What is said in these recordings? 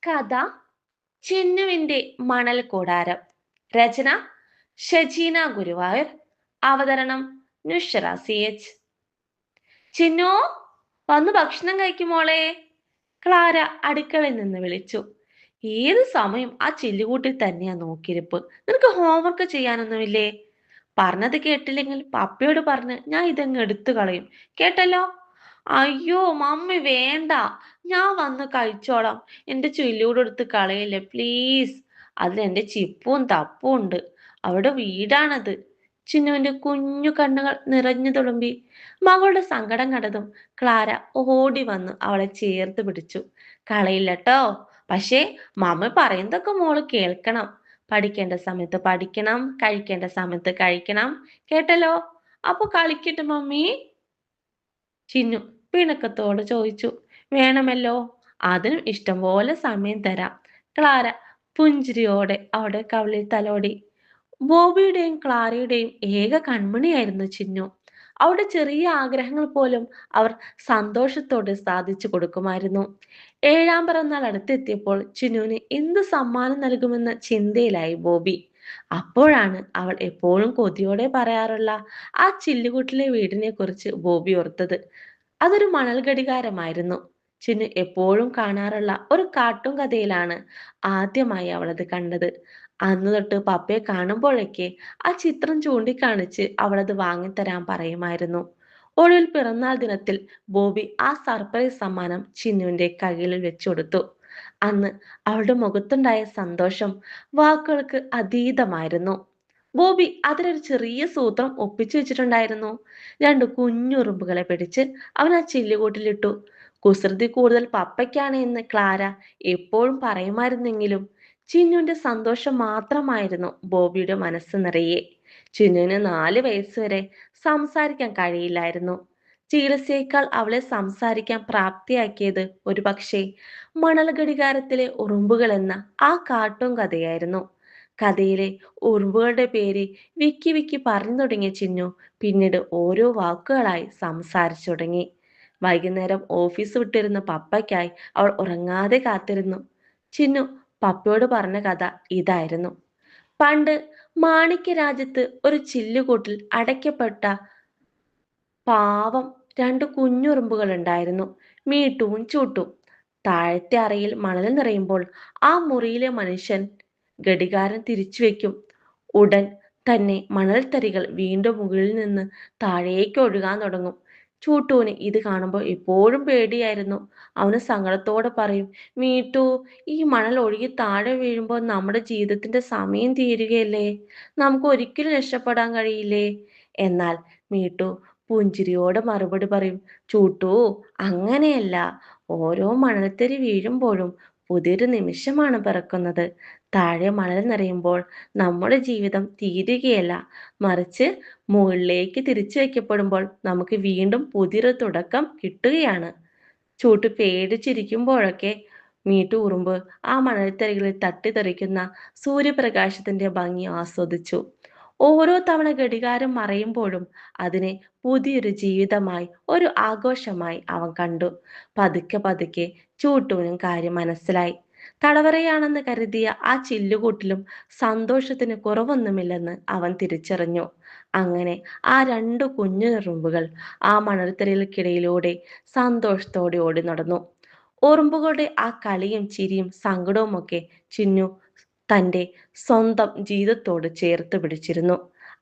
കഥ ചിന്നുവിന്റെ മണൽ കൂടാരം. രചന ഷജീന ഗുരുവായൂർ. അവതരണം നുഷറ CH. ചിന്നു, വന്നു ഭക്ഷണം കഴിക്കുമോളെ. ക്ലാര അടുക്കളയിൽ നിന്ന് വിളിച്ചു. ഏത് സമയം ആ ചില്ലുകൂട്ടിൽ തന്നെയാ നോക്കിയിരിപ്പ്. നിനക്ക് ഹോംവർക്ക് ചെയ്യാനൊന്നുമില്ലേ? പറഞ്ഞത് കേട്ടില്ലെങ്കിൽ പപ്പയോട് പറഞ്ഞ് ഞാൻ ഇതങ്ങ് എടുത്തു കളയും, കേട്ടല്ലോ. അയ്യോ മമ്മി വേണ്ട, ഞാൻ വന്ന് കഴിച്ചോളാം. എന്റെ ചില്ലൂടെ എടുത്ത് കളയില്ലേ പ്ലീസ്. അതിൽ എന്റെ ചിപ്പും തപ്പും ഉണ്ട്. അവിടെ വീടാണത്. ചിന്നുവിന്റെ കുഞ്ഞു കണ്ണുകൾ നിറഞ്ഞു തുളുമ്പി. മകളുടെ സങ്കടം കണ്ടതും ക്ലാര ഓടി വന്ന് അവളെ ചേർത്ത് പിടിച്ചു. കളയില്ലട്ടോ, പക്ഷേ മമ്മി പറയുന്നതൊക്കെ മോള് കേൾക്കണം. പഠിക്കേണ്ട സമയത്ത് പഠിക്കണം, കഴിക്കേണ്ട സമയത്ത് കഴിക്കണം, കേട്ടല്ലോ. അപ്പൊ കളിക്കട്ടെ മമ്മി? ചിന്നു പിണക്കത്തോട് ചോദിച്ചു. വേണമല്ലോ, അതിനും ഇഷ്ടം പോലെ സമയം തരാം. ക്ലാര പുഞ്ചിരിയോടെ അവിടെ കവിളിൽ തലോടി. ബോബിയുടെയും ക്ലാരയുടെയും ഏക കൺമണിയായിരുന്നു ചിന്നു. അവരുടെ ചെറിയ ആഗ്രഹങ്ങൾ പോലും അവർ സന്തോഷത്തോടെ സാധിച്ചു കൊടുക്കുമായിരുന്നു. ഏഴാം പിറന്നാൾ അടുത്തെത്തിയപ്പോൾ ചിന്നുവിന് എന്ത് സമ്മാനം നൽകുമെന്ന ചിന്തയിലായി ബോബി. അപ്പോഴാണ് അവൾ എപ്പോഴും കൊതിയോടെ പറയാറുള്ള ആ ചില്ലുകൂട്ടിലെ വീടിനെ കുറിച്ച് ബോബി ഓർത്തത്. അതൊരു മണൽ ഘടികാരമായിരുന്നു. ചിന്നു എപ്പോഴും കാണാറുള്ള ഒരു കാർട്ടൂൺ കഥയിലാണ് ആദ്യമായി അവളത് കണ്ടത്. അന്ന് തൊട്ട് പപ്പയെ കാണുമ്പോഴൊക്കെ ആ ചിത്രം ചൂണ്ടിക്കാണിച്ച് അവളത് വാങ്ങിത്തരാൻ പറയുമായിരുന്നു. ഒടുവിൽ പിറന്നാൾ ദിനത്തിൽ ബോബി ആ സർപ്രൈസ് സമ്മാനം ചിന്നുവിന്റെ കയ്യിൽ വെച്ചു കൊടുത്തു. അന്ന് അവളുടെ മുഖത്തുണ്ടായ സന്തോഷം വാക്കുകൾക്ക് അതീതമായിരുന്നു. ബോബി അതിലൊരു ചെറിയ സൂത്രം ഒപ്പിച്ചു വെച്ചിട്ടുണ്ടായിരുന്നു. രണ്ട് കുഞ്ഞുറുമ്പുകളെ പിടിച്ച് അവൻ ആ ചില്ലുകൂട്ടിലിട്ടു. കുസൃതി കൂടുതൽ പപ്പയ്ക്കാണ് എന്ന് ക്ലാര എപ്പോഴും പറയുമായിരുന്നെങ്കിലും ചിന്നുവിന്റെ സന്തോഷം മാത്രമായിരുന്നു ബോബിയുടെ മനസ്സ് നിറയെ. ചിന്നുവിന് 4 വയസ്സ് വരെ സംസാരിക്കാൻ കഴിയില്ലായിരുന്നു. ചികിത്സയേക്കാൾ അവളെ സംസാരിക്കാൻ പ്രാപ്തിയാക്കിയത് ഒരുപക്ഷെ മണൽ ഘടികാരത്തിലെ ഉറുമ്പുകൾ എന്ന ആ കാർട്ടൂൺ കഥയായിരുന്നു. കഥയിലെ ഉറുമ്പുകളുടെ പേര് വിക്കി വിക്കി പറഞ്ഞു തുടങ്ങിയ ചിന്നു പിന്നീട് ഓരോ വാക്കുകളായി സംസാരിച്ചു തുടങ്ങി. വൈകുന്നേരം ഓഫീസ് വിട്ടിരുന്ന പപ്പയ്ക്കായി അവൾ ഉറങ്ങാതെ കാത്തിരുന്നു. ചിന്നു പപ്പയോട് പറഞ്ഞ കഥ ഇതായിരുന്നു. പണ്ട് മാണിക്യ രാജ്യത്ത് ഒരു ചില്ലുകൂട്ടിൽ അടയ്ക്കപ്പെട്ട പാവം 2 കുഞ്ഞുറുമ്പുകൾ ഉണ്ടായിരുന്നു, മീട്ടുവും ചൂട്ടും. താഴത്തെ അറയിൽ മണൽ നിറയുമ്പോൾ ആ മുറിയിലെ മനുഷ്യൻ ഘടികാരം തിരിച്ചു വെക്കും. ഉടൻ തന്നെ മണൽത്തരികൾ വീണ്ടും മുകളിൽ നിന്ന് താഴേക്ക് ഒഴുകാൻ തുടങ്ങും. ചൂട്ടുവിന് ഇത് കാണുമ്പോൾ എപ്പോഴും പേടിയായിരുന്നു. അവന് സങ്കടത്തോടെ പറയും, മീട്ടു, ഈ മണൽ ഒഴുകി താഴെ വീഴുമ്പോൾ നമ്മുടെ ജീവിതത്തിന്റെ സമയം തീരുകയല്ലേ, നമുക്ക് ഒരിക്കലും രക്ഷപ്പെടാൻ കഴിയില്ലേ. എന്നാൽ മീട്ടു പുഞ്ചിരിയോടെ മറുപടി പറയും, ചൂട്ടു, അങ്ങനെയല്ല. ഓരോ മണൽത്തരി വീഴുമ്പോഴും പുതിയൊരു നിമിഷമാണ് പിറക്കുന്നത്. താഴെ മണൽ നിറയുമ്പോൾ നമ്മുടെ ജീവിതം തീരുകയല്ല, മറിച്ച് മുകളിലേക്ക് തിരിച്ചു വയ്ക്കപ്പെടുമ്പോൾ നമുക്ക് വീണ്ടും പുതിയൊരു തുടക്കം കിട്ടുകയാണ്. ചൂട്ട് പേടിച്ചിരിക്കുമ്പോഴൊക്കെ മീട്ടു ഉറുമ്പ് ആ മണൽത്തരികളിൽ തട്ടിത്തെറിക്കുന്ന സൂര്യപ്രകാശത്തിന്റെ ഭംഗി ആസ്വദിച്ചു. ഓരോ തവണ ഘടികാരം മറയുമ്പോഴും അതിനെ പുതിയൊരു ജീവിതമായി, ഒരു ആഘോഷമായി അവൻ കണ്ടു. പതുക്കെ പതുക്കെ ചൂട്ടുവിനും കാര്യം മനസ്സിലായി. തടവറയാണെന്ന് കരുതിയ ആ ചില്ലുകൂട്ടിലും സന്തോഷത്തിന് കുറവൊന്നുമില്ലെന്ന് അവൻ തിരിച്ചറിഞ്ഞു. അങ്ങനെ ആ 2 കുഞ്ഞുറുമ്പുകൾ ആ മണൽത്തരികൾക്കിടയിലൂടെ സന്തോഷത്തോടെ ഓടി നടന്നു. ഉറുമ്പുകളുടെ ആ കളിയും ചിരിയും സങ്കടവും ഒക്കെ ചിന്നു തൻ്റെ സ്വന്തം ജീവിതത്തോട് ചേർത്ത് പിടിച്ചിരുന്നു.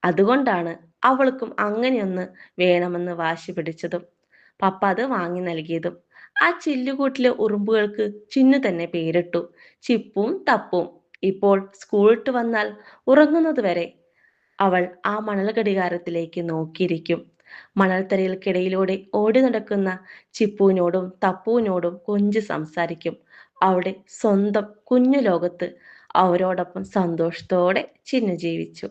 അതുകൊണ്ടാണ് അവൾക്കും അങ്ങനെയൊന്ന് വേണമെന്ന് വാശി പിടിച്ചതും പപ്പ അത് വാങ്ങി നൽകിയതും. ആ ചില്ലുകൂട്ടിലെ ഉറുമ്പുകൾക്ക് ചിന്നു തന്നെ പേരിട്ടു, ചിപ്പും തപ്പും. ഇപ്പോൾ സ്കൂൾ വിട്ട് വന്നാൽ ഉറങ്ങുന്നത് വരെ അവൾ ആ മണൽ ഘടികാരത്തിലേക്ക് നോക്കിയിരിക്കും. മണൽത്തരികൾക്കിടയിലൂടെ ഓടി നടക്കുന്ന ചിപ്പുവിനോടും തപ്പുവിനോടും കൊഞ്ചി സംസാരിക്കും. അവിടെ സ്വന്തം കുഞ്ഞു ലോകത്ത് അവരോടൊപ്പം സന്തോഷത്തോടെ ചിന്നു ജീവിച്ചു.